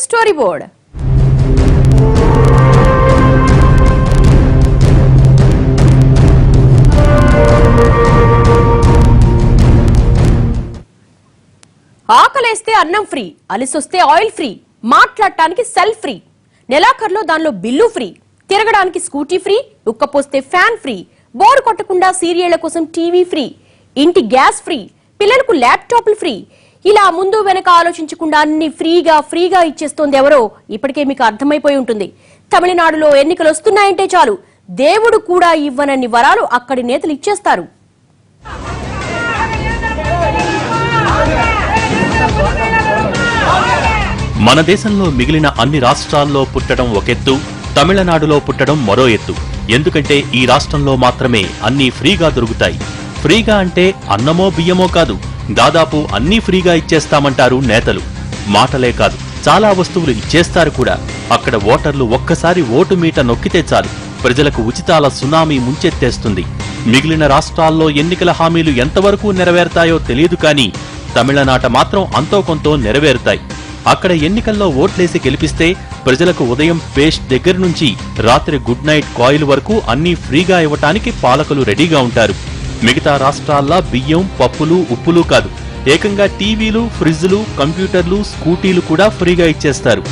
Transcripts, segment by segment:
Story board. ఆకలేస్తే అన్నం free, అలిసొస్తే ఆయిల్ ఫ్రీ, మాట్లాడటానికి సెల్ ఫ్రీ, నెలాఖరులో దానిలో బిల్లు ఫ్రీ, తిరగడానికి స్కూటీ ఫ్రీ, ఉక్కపోస్తే ఫ్యాన్ ఫ్రీ, బోర్ కొట్టకుండా సీరియళ్ల కోసం టీవీ ఫ్రీ, ఇంటి గ్యాస్ ఫ్రీ, పిల్లలకు ల్యాప్టాప్లు ఫ్రీ. ఇలా ముందు వెనక ఆలోచించకుండా అన్ని ఫ్రీగా ఇచ్చేస్తోంది ఎవరో ఇప్పటికే మీకు అర్థమైపోయి ఉంటుంది. తమిళనాడులో ఎన్నికలు వస్తున్నాయంటే చాలు దేవుడు కూడా ఇవ్వనన్ని వరాలు అక్కడి నేతలు ఇచ్చేస్తారు. మన దేశంలో మిగిలిన అన్ని రాష్ట్రాల్లో పుట్టడం ఒకెత్తు, తమిళనాడులో పుట్టడం మరో ఎత్తు. ఎందుకంటే ఈ రాష్ట్రంలో మాత్రమే అన్నీ ఫ్రీగా దొరుకుతాయి. ఫ్రీగా అంటే అన్నమో బియ్యమో కాదు, దాదాపు అన్నీ ఫ్రీగా ఇచ్చేస్తామంటారు నేతలు. మాటలే కాదు, చాలా వస్తువులు ఇచ్చేస్తారు కూడా. అక్కడ ఓటర్లు ఒక్కసారి ఓటు మీట నొక్కితే చాలు ప్రజలకు ఉచితాల సునామీ ముంచెత్తేస్తుంది. మిగిలిన రాష్ట్రాల్లో ఎన్నికల హామీలు ఎంతవరకు నెరవేరుతాయో తెలియదు, కానీ తమిళనాట మాత్రం అంతో కొంతో నెరవేరుతాయి. అక్కడ ఎన్నికల్లో ఓట్లేసి గెలిపిస్తే ప్రజలకు ఉదయం పేస్ట్ దగ్గర నుంచి రాత్రి గుడ్ నైట్ కాయిల్ వరకు అన్నీ ఫ్రీగా ఇవ్వటానికి పాలకులు రెడీగా ఉంటారు. మిగతా రాష్ట్రాల్లా బియ్యం, పప్పులు, ఉప్పులు కాదు, ఏకంగా టీవీలు, ఫ్రిడ్జ్లు, కంప్యూటర్లు, స్కూటీలు కూడా ఫ్రీగా ఇచ్చేస్తారు.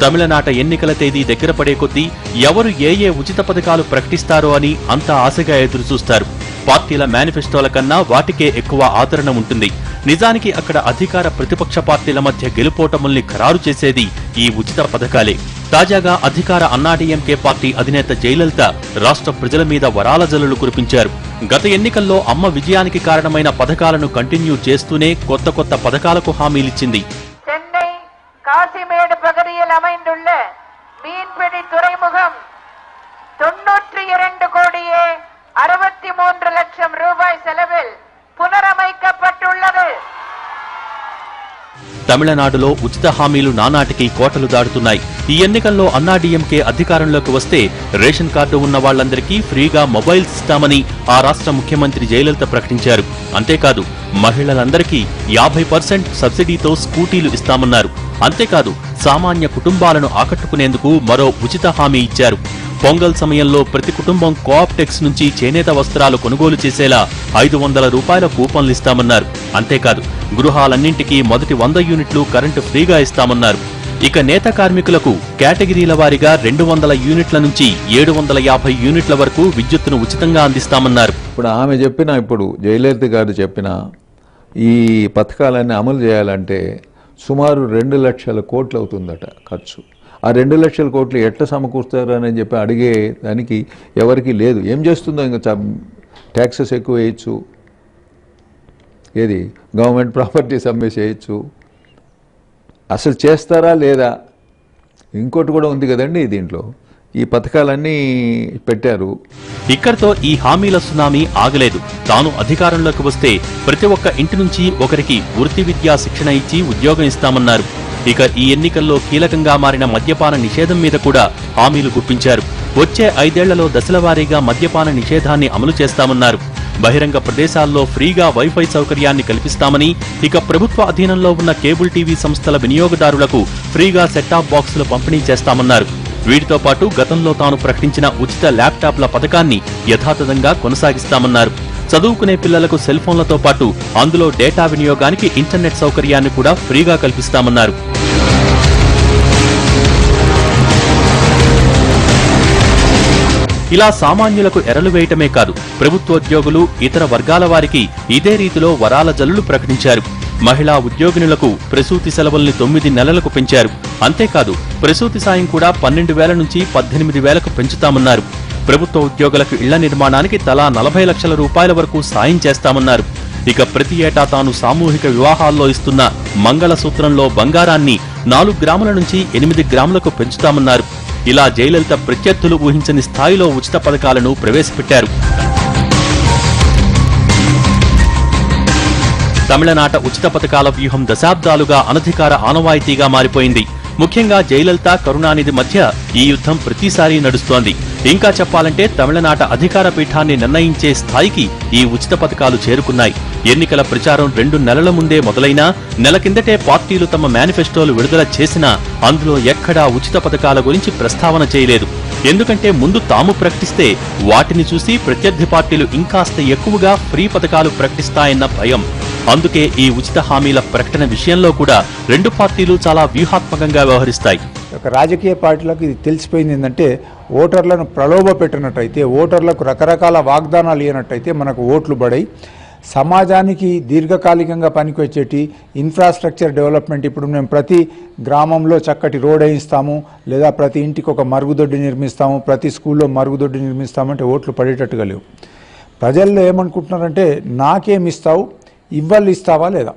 తమిళనాట ఎన్నికల తేదీ దగ్గర పడే కొద్దీ ఎవరు ఏ ఉచిత పథకాలు ప్రకటిస్తారో అని అంతా ఆశగా ఎదురుచూస్తారు. పార్టీల మేనిఫెస్టోల కన్నా వాటికే ఎక్కువ ఆదరణ ఉంటుంది. నిజానికి అక్కడ అధికార ప్రతిపక్ష పార్టీల మధ్య గెలుపోటముల్ని ఖరారు చేసేది ఈ ఉచిత పథకాలే. తాజాగా అధికార అన్నాడీఎంకే పార్టీ అధినేత జయలలిత రాష్ట్ర ప్రజల మీద వరాల జల్లులు కురిపించారు. గత ఎన్నికల్లో అమ్మ విజయానికి కారణమైన పథకాలను కంటిన్యూ చేస్తూనే కొత్త పథకాలకు హామీలిచ్చింది. காசிமேடு பகுதியில் அமைந்துள்ள மீன்பிடி துறைமுகம் 92 கோடியே 63 லட்சம் ரூபாய் செலவில் పునరమైக்கப்பட்டுள்ளது. తమిళనాడులో ఉచిత హామీలు నానాటికి కోటలు దాటుతున్నాయి. ఈ ఎన్నికల్లో అన్నాడీఎంకే అధికారంలోకి వస్తే రేషన్ కార్డు ఉన్న వాళ్లందరికీ ఫ్రీగా మొబైల్స్ ఇస్తామని ఆ రాష్ట్ర ముఖ్యమంత్రి జయలలిత ప్రకటించారు. అంతేకాదు, మహిళలందరికీ 50% సబ్సిడీతో స్కూటీలు ఇస్తామన్నారు. అంతేకాదు, సామాన్య కుటుంబాలను ఆకట్టుకునేందుకు మరో ఉచిత హామీ ఇచ్చారు. పొంగల్ సమయంలో ప్రతి కుటుంబం కోఆప్టెక్స్ నుంచి చేనేత వస్త్రాలు కొనుగోలు చేసేలా 500 రూపాయల కూపన్లు ఇస్తామన్నారు. అంతేకాదు, గృహాలన్నింటికీ మొదటి 100 యూనిట్లు కరెంటు ఫ్రీగా ఇస్తామన్నారు. ఇక నేత కార్మికులకు కేటగిరీల వారీగా 200 యూనిట్ల నుంచి 750 యూనిట్ల వరకు విద్యుత్తును ఉచితంగా అందిస్తామన్నారు. ఇప్పుడు జయలలిత గారు చెప్పిన ఈ పథకాలన్నీ అమలు చేయాలంటే సుమారు 2 లక్షల కోట్లు అవుతుందట ఖర్చు. ఆ 2 లక్షల కోట్లు ఎట్లా సమకూరుస్తారని చెప్పి అడిగే దానికి ఎవరికి లేదు. ఏం చేస్తుందో ఇంకా ట్యాక్సెస్ ఎక్కువ వేయచ్చు, ఏది గవర్నమెంట్ ప్రాపర్టీస్ అమ్మేసేయచ్చు. అసలు చేస్తారా లేదా? ఇంకోటి కూడా ఉంది కదండి దీంట్లో, ఈ పథకాలన్నీ పెట్టారు. ఇక్కడితో ఈ హామీల సునామీ ఆగలేదు. తాను అధికారంలోకి వస్తే ప్రతి ఒక్క ఇంటి నుంచి ఒకరికి వృత్తి విద్యా శిక్షణ ఇచ్చి ఉద్యోగం ఇస్తామన్నారు. ఇక ఈ ఎన్నికల్లో కీలకంగా మారిన మద్యపాన నిషేధం మీద కూడా హామీలు గుప్పించారు. వచ్చే 5 ఏళ్లలో దశల వారీగా మద్యపాన నిషేధాన్ని అమలు చేస్తామన్నారు. బహిరంగ ప్రదేశాల్లో ఫ్రీగా వైఫై సౌకర్యాన్ని కల్పిస్తామని, ఇక ప్రభుత్వ అధీనంలో ఉన్న కేబుల్ టీవీ సంస్థల వినియోగదారులకు ఫ్రీగా సెటాప్ బాక్సులు పంపిణీ చేస్తామన్నారు. వీటితో పాటు గతంలో తాను ప్రకటించిన ఉచిత ల్యాప్టాప్ల పథకాన్ని యథాతథంగా కొనసాగిస్తామన్నారు. చదువుకునే పిల్లలకు సెల్ ఫోన్లతో పాటు అందులో డేటా వినియోగానికి ఇంటర్నెట్ సౌకర్యాన్ని కూడా ఫ్రీగా కల్పిస్తామన్నారు. ఇలా సామాన్యులకు ఎరలు వేయటమే కాదు, ప్రభుత్వోద్యోగులు, ఇతర వర్గాల వారికి ఇదే రీతిలో వరాల జల్లులు ప్రకటించారు. మహిళా ఉద్యోగినులకు ప్రసూతి సెలవుల్ని 9 నెలలకు పెంచారు. అంతేకాదు, ప్రసూతి సాయం కూడా 12,000 నుంచి 18,000కు పెంచుతామన్నారు. ప్రభుత్వ ఉద్యోగులకు ఇళ్ల నిర్మాణానికి తలా 40 లక్షల రూపాయల వరకు సాయం చేస్తామన్నారు. ఇక ప్రతి ఏటా తాను సామూహిక వివాహాల్లో ఇస్తున్న మంగళసూత్రంలో బంగారాన్ని 4 గ్రాముల నుంచి 8 గ్రాములకు పెంచుతామన్నారు. ఇలా జయలలిత ప్రత్యర్థులు ఊహించని స్థాయిలో ఉచిత పథకాలను ప్రవేశపెట్టారు. తమిళనాట ఉచిత పథకాల వ్యూహం దశాబ్దాలుగా అనధికార ఆనవాయితీగా మారిపోయింది. ముఖ్యంగా జయలలిత, కరుణానిధి మధ్య ఈ యుద్ధం ప్రతిసారి నడుస్తోంది. ఇంకా చెప్పాలంటే తమిళనాట అధికార పీఠాన్ని నిర్ణయించే స్థాయికి ఈ ఉచిత పథకాలు చేరుకున్నాయి. ఎన్నికల ప్రచారం 2 నెలల ముందే మొదలైనా నెల కిందటే పార్టీలు తమ మేనిఫెస్టోలు విడుదల చేసినా అందులో ఎక్కడా ఉచిత పథకాల గురించి ప్రస్తావన చేయలేదు. ఎందుకంటే ముందు తాము ప్రకటిస్తే వాటిని చూసి ప్రత్యర్థి పార్టీలు ఇంకాస్త ఎక్కువగా ఫ్రీ పథకాలు ప్రకటిస్తాయన్న భయం. అందుకే ఈ ఉచిత హామీల ప్రకటన విషయంలో కూడా 2 పార్టీలు చాలా వ్యూహాత్మకంగా వ్యవహరిస్తాయి. ఒక రాజకీయ పార్టీలకు ఇది తెలిసిపోయింది ఏంటంటే ఓటర్లను ప్రలోభ పెట్టినట్టయితే, ఓటర్లకు రకరకాల వాగ్దానాలు ఇవ్వనట్టయితే మనకు ఓట్లు పడాయి. సమాజానికి దీర్ఘకాలికంగా పనికొచ్చేటి ఇన్ఫ్రాస్ట్రక్చర్ డెవలప్మెంట్, ఇప్పుడు మేము ప్రతి గ్రామంలో చక్కటి రోడ్ వేయిస్తాము, లేదా ప్రతి ఇంటికి ఒక మరుగుదొడ్డి నిర్మిస్తాము, ప్రతి స్కూల్లో మరుగుదొడ్డి నిర్మిస్తామంటే ఓట్లు పడేటట్టుగా లేవు. ప్రజల్లో ఏమనుకుంటున్నారంటే నాకేమిస్తావు, ఇవ్వాలి ఇస్తావా లేదా,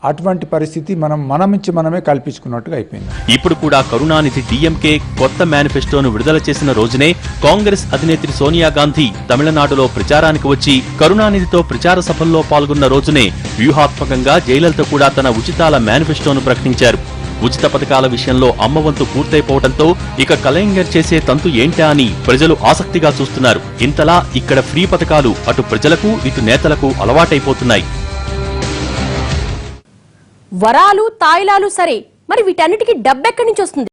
అటువంటి పరిస్థితి మనమించి మనమే కల్పించుకున్నట్టుగా అయిపోయింది. ఇప్పుడు కూడా కరుణానిధి డీఎంకే కొత్త మేనిఫెస్టోను విడుదల చేసిన రోజునే కాంగ్రెస్ అధినేత్రి సోనియా గాంధీ తమిళనాడులో ప్రచారానికి వచ్చి కరుణానిధితో ప్రచార సభల్లో పాల్గొన్న రోజునే వ్యూహాత్మకంగా జయలలిత కూడా తన ఉచితాల మేనిఫెస్టోను ప్రకటించారు. ఉచిత పథకాల విషయంలో అమ్మవంతు పూర్తయిపోవడంతో ఇక కలైంగర్ చేసే తంతు ఏంటా అని ప్రజలు ఆసక్తిగా చూస్తున్నారు. ఇంతలా ఇక్కడ ఫ్రీ పథకాలు అటు ప్రజలకు ఇటు నేతలకు అలవాటైపోతున్నాయి. వరాలు తాయిలాలు సరే, మరి వీటన్నిటికీ డబ్బెక్కడి నుంచి వస్తుంది?